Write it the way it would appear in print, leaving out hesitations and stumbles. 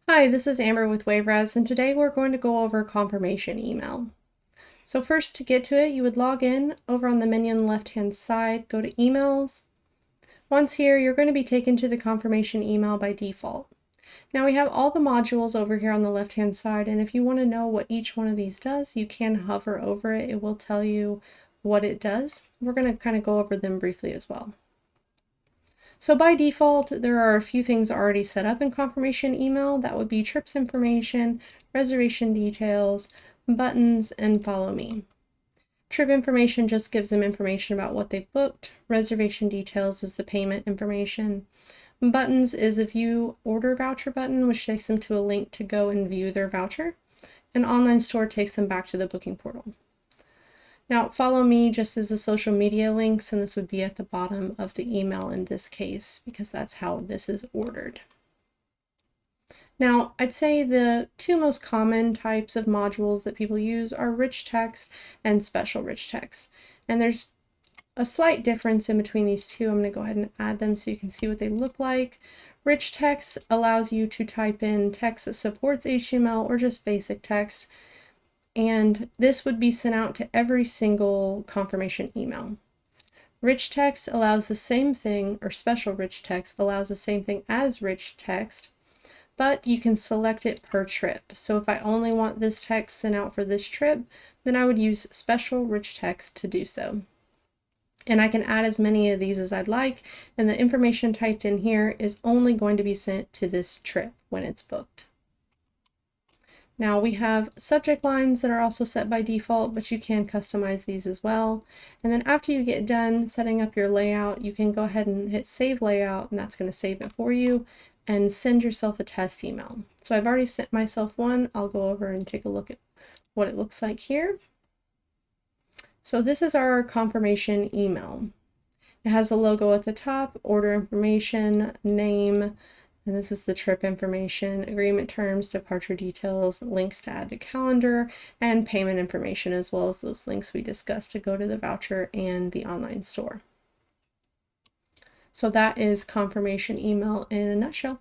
Hi, this is Amber with WaveRez, and today we're going to go over confirmation email. So first, to get to it, you would log in over on the menu on the left-hand side, go to Emails. Once here, you're going to be taken to the confirmation email by default. Now we have all the modules over here on the left-hand side, and if you want to know what each one of these does, you can hover over it. It will tell you what it does. We're going to kind of go over them briefly as well. So by default, there are a few things already set up in confirmation email. That would be trips information, reservation details, buttons, and follow me. Trip information just gives them information about what they've booked. Reservation details is the payment information. Buttons is a view order voucher button, which takes them to a link to go and view their voucher. An online store takes them back to the booking portal. Now, follow me just as the social media links, and this would be at the bottom of the email in this case, because that's how this is ordered. Now, I'd say the two most common types of modules that people use are rich text and special rich text. And there's a slight difference in between these two. I'm going to go ahead and add them so you can see what they look like. Rich text allows you to type in text that supports HTML or just basic text. And this would be sent out to every single confirmation email. Rich text allows the same thing, or special rich text allows the same thing as rich text, but you can select it per trip. So if I only want this text sent out for this trip, then I would use special rich text to do so. And I can add as many of these as I'd like, and the information typed in here is only going to be sent to this trip when it's booked. Now we have subject lines that are also set by default, but you can customize these as well. And then after you get done setting up your layout, you can go ahead and hit save layout, and that's going to save it for you and send yourself a test email. So I've already sent myself one. I'll go over and take a look at what it looks like here. So this is our confirmation email. It has a logo at the top, order information, name, and this is the trip information, agreement terms, departure details, links to add to calendar, and payment information, as well as those links we discussed to go to the voucher and the online store. So that is confirmation email in a nutshell.